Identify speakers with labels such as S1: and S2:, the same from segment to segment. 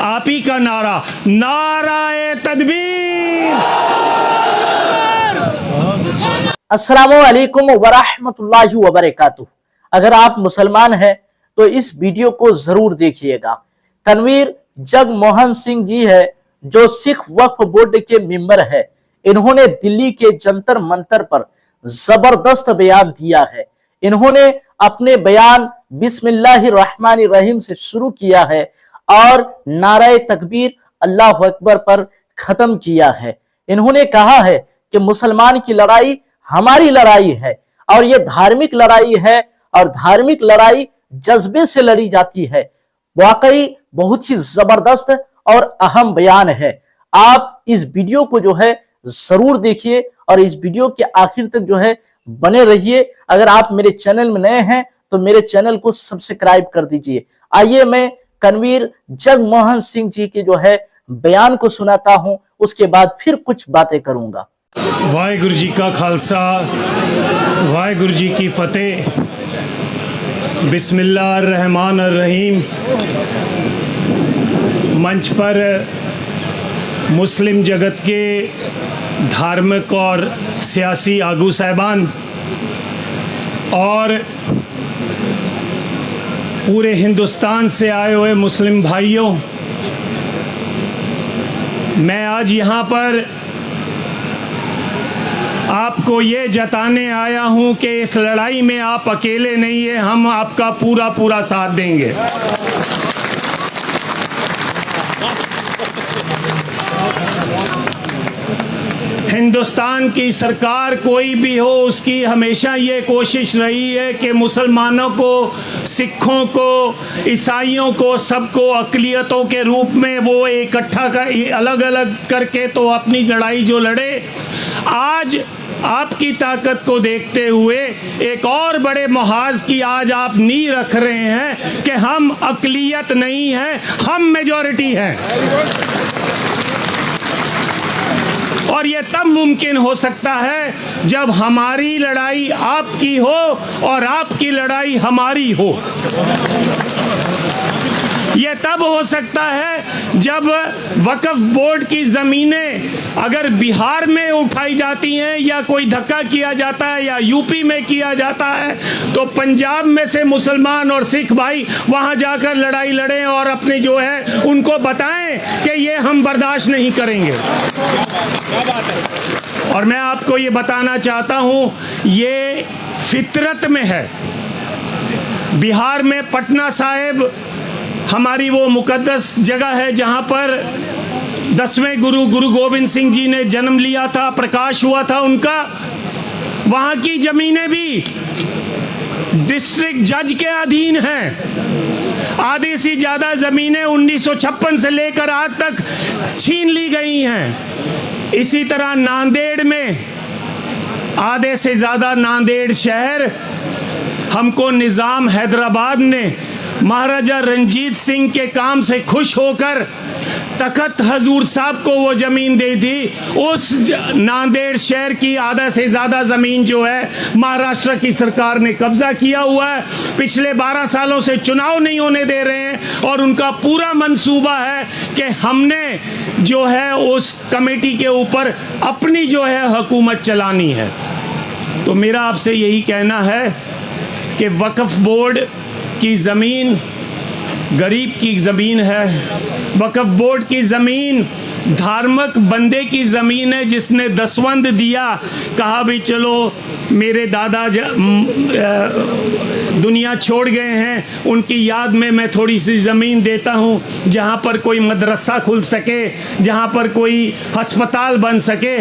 S1: आप ही का नारा, नाराए तकबीर।
S2: अस्सलामुअलैकुम वरहमतुल्लाहि वबरकातुहू। अगर आप मुसलमान हैं तो इस वीडियो को जरूर देखिएगा। तनवीर जगमोहन सिंह जी है जो सिख वक्फ बोर्ड के मेंबर है। इन्होंने दिल्ली के जंतर मंतर पर जबरदस्त बयान दिया है। इन्होंने अपने बयान बिस्मिल्लाहिर्रहमानिर्रहीम से शुरू किया है और नारे तकबीर अल्लाहु अकबर पर खत्म किया है। इन्होंने कहा है कि मुसलमान की लड़ाई हमारी लड़ाई है और यह धार्मिक लड़ाई है और धार्मिक लड़ाई जज्बे से लड़ी जाती है। वाकई बहुत ही जबरदस्त और अहम बयान है। आप इस वीडियो को जो है जरूर देखिए और इस वीडियो के आखिर तक जो है बने रहिए। अगर आप मेरे चैनल में नए हैं तो मेरे चैनल को सब्सक्राइब कर दीजिए। आइए मैं तनवीर जगमोहन सिंह जी के जो है बयान को सुनाता हूं, उसके बाद फिर कुछ बातें करूंगा।
S1: वाहिगुरु जी का खालसा, वाहिगुरु जी की फतेह। बिस्मिल्लाहिर्रहमानिर्रहीम। मंच पर मुस्लिम जगत के धार्मिक और सियासी आगू साहिबान और पूरे हिंदुस्तान से आए हुए मुस्लिम भाइयों, मैं आज यहाँ पर आपको ये जताने आया हूँ कि इस लड़ाई में आप अकेले नहीं हैं, हम आपका पूरा पूरा साथ देंगे। हिंदुस्तान की सरकार कोई भी हो, उसकी हमेशा ये कोशिश रही है कि मुसलमानों को, सिखों को, ईसाइयों को, सबको अक़लियतों के रूप में वो इकट्ठा कर, अलग अलग करके तो अपनी लड़ाई जो लड़े। आज आपकी ताकत को देखते हुए एक और बड़े मुहाज की आज आप नींव रख रहे हैं कि हम अक़लियत नहीं हैं, हम मेजॉरिटी हैं। और ये तब मुमकिन हो सकता है जब हमारी लड़ाई आपकी हो और आपकी लड़ाई हमारी हो। ये तब हो सकता है जब वक्फ बोर्ड की ज़मीनें अगर बिहार में उठाई जाती हैं या कोई धक्का किया जाता है या यूपी में किया जाता है तो पंजाब में से मुसलमान और सिख भाई वहां जाकर लड़ाई लड़ें और अपने जो है उनको बताएं कि ये हम बर्दाश्त नहीं करेंगे। और मैं आपको ये बताना चाहता हूँ, ये फितरत में है। बिहार में पटना साहिब हमारी वो मुकद्दस जगह है जहाँ पर 10वें गुरु गोविंद सिंह जी ने जन्म लिया था, प्रकाश हुआ था उनका। वहाँ की ज़मीनें भी डिस्ट्रिक्ट जज के अधीन हैं। आधी से ज़्यादा ज़मीनें 1956 से लेकर आज तक छीन ली गई हैं। इसी तरह नांदेड़ में आधे से ज़्यादा नांदेड़ शहर हमको निज़ाम हैदराबाद ने महाराजा रंजीत सिंह के काम से खुश होकर तखत हजूर साहब को वो ज़मीन दे दी। उस नांदेड़ शहर की आधा से ज़्यादा ज़मीन जो है महाराष्ट्र की सरकार ने कब्जा किया हुआ है। पिछले 12 सालों से चुनाव नहीं होने दे रहे हैं और उनका पूरा मंसूबा है कि हमने जो है उस कमेटी के ऊपर अपनी जो है हुकूमत चलानी है। तो मेरा आपसे यही कहना है कि वक्फ बोर्ड की ज़मीन गरीब की ज़मीन है। वक्फ बोर्ड की ज़मीन धार्मिक बंदे की ज़मीन है जिसने दसवंध दिया, कहा भी चलो मेरे दादा दुनिया छोड़ गए हैं, उनकी याद में मैं थोड़ी सी ज़मीन देता हूँ जहाँ पर कोई मदरसा खुल सके, जहाँ पर कोई अस्पताल बन सके।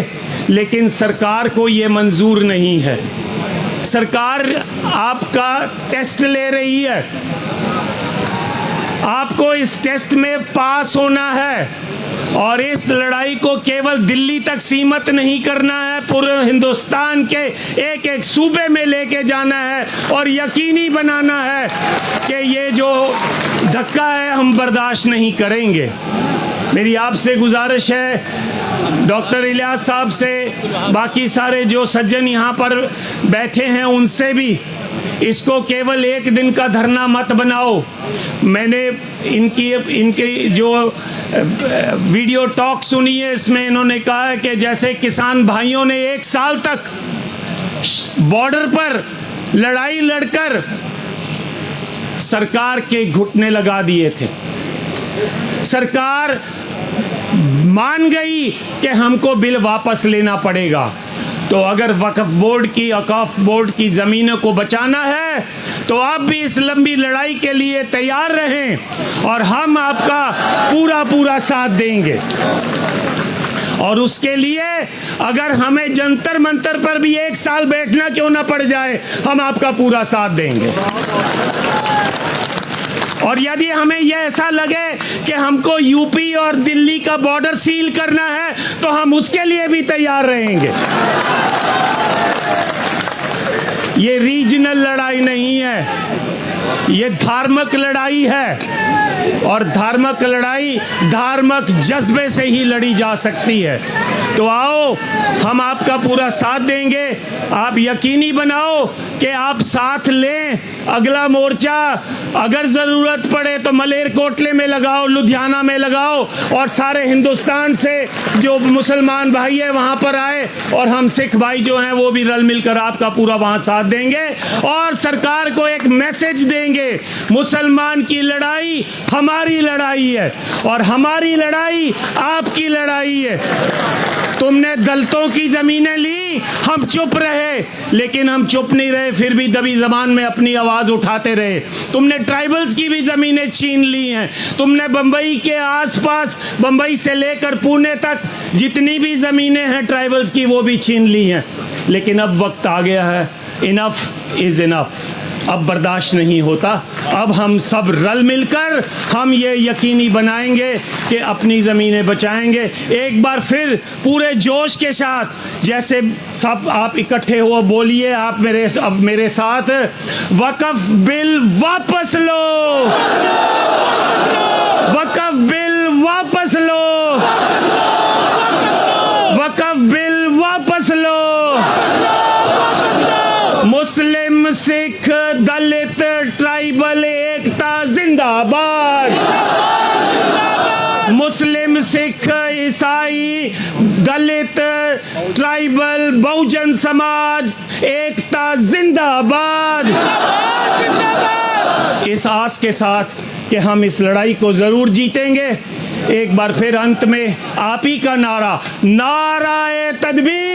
S1: लेकिन सरकार को ये मंजूर नहीं है। सरकार आपका टेस्ट ले रही है, आपको इस टेस्ट में पास होना है और इस लड़ाई को केवल दिल्ली तक सीमित नहीं करना है, पूरे हिंदुस्तान के एक एक सूबे में लेके जाना है और यकीनी बनाना है कि ये जो धक्का है हम बर्दाश्त नहीं करेंगे। मेरी आपसे गुजारिश है, डॉक्टर इलियास साहब से, बाकी सारे जो सज्जन यहाँ पर बैठे हैं उनसे भी, इसको केवल एक दिन का धरना मत बनाओ। मैंने इनकी जो वीडियो टॉक सुनी है, इसमें इन्होंने कहा है कि जैसे किसान भाइयों ने 1 साल तक बॉर्डर पर लड़ाई लड़कर सरकार के घुटने लगा दिए थे। सरकार मान गई कि हमको बिल वापस लेना पड़ेगा। तो अगर वक्फ बोर्ड की ज़मीनों को बचाना है तो आप भी इस लंबी लड़ाई के लिए तैयार रहें और हम आपका पूरा साथ देंगे। और उसके लिए अगर हमें जंतर मंतर पर भी 1 साल बैठना क्यों ना पड़ जाए, हम आपका पूरा साथ देंगे। और यदि हमें यह ऐसा लगे कि हमको यूपी और दिल्ली का बॉर्डर सील करना है तो हम उसके लिए भी तैयार रहेंगे। ये रीजनल लड़ाई नहीं है, ये धार्मिक लड़ाई है और धार्मिक लड़ाई धार्मिक जज्बे से ही लड़ी जा सकती है। तो आओ, हम आपका पूरा साथ देंगे। आप यकीनी बनाओ कि आप साथ लें। अगला मोर्चा अगर ज़रूरत पड़े तो मलेरकोटले में लगाओ, लुधियाना में लगाओ और सारे हिंदुस्तान से जो मुसलमान भाई है वहाँ पर आए और हम सिख भाई जो हैं वो भी रल मिलकर आपका पूरा वहाँ साथ देंगे और सरकार को एक मैसेज देंगे, मुसलमान की लड़ाई हमारी लड़ाई है और हमारी लड़ाई आपकी लड़ाई है। तुमने दलितों की ज़मीनें ली, हम चुप रहे, लेकिन हम चुप नहीं रहे, फिर भी दबी ज़बान में अपनी आवाज़ उठाते रहे। तुमने ट्राइबल्स की भी ज़मीनें छीन ली हैं। तुमने बम्बई के आसपास, बम्बई से लेकर पुणे तक जितनी भी ज़मीनें हैं ट्राइबल्स की, वो भी छीन ली हैं। लेकिन अब वक्त आ गया है, इनफ इज़ इनफ। अब बर्दाश्त नहीं होता। अब हम सब रल मिलकर हम ये यकीनी बनाएंगे कि अपनी ज़मीनें बचाएंगे। एक बार फिर पूरे जोश के साथ, जैसे सब आप इकट्ठे हो, बोलिए आप मेरे साथ, वक्फ बिल वापस लो, वक्फ बिल वापस लो, वक्फ बिल वापस लो। मुस्लिम, सिख, दलित, ट्राइबल एकता जिंदाबाद। मुस्लिम, सिख, ईसाई, दलित, ट्राइबल, बहुजन समाज एकता जिंदाबाद। इस आस के साथ कि हम इस लड़ाई को जरूर जीतेंगे, एक बार फिर अंत में आप ही का नारा, नाराए तकबीर।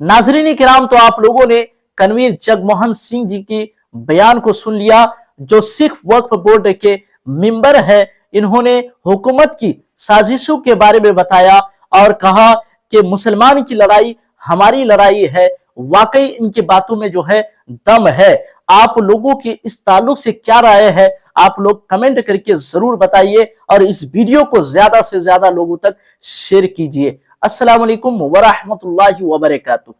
S2: नाज़रीन किराम, तो आप लोगों ने कनवीर जगमोहन सिंह जी की बयान को सुन लिया, जो सिख वक्फ बोर्ड के मेंबर है। इन्होंने हुकूमत की साजिशों के बारे में बताया और कहा कि मुसलमान की लड़ाई हमारी लड़ाई है। वाकई इनकी बातों में जो है दम है। आप लोगों की इस ताल्लुक से क्या राय है, आप लोग कमेंट करके जरूर बताइए और इस वीडियो को ज्यादा से ज्यादा लोगों तक शेयर कीजिए। अस्सलाम वालेकुम व रहमतुल्लाहि व बरकातुहू।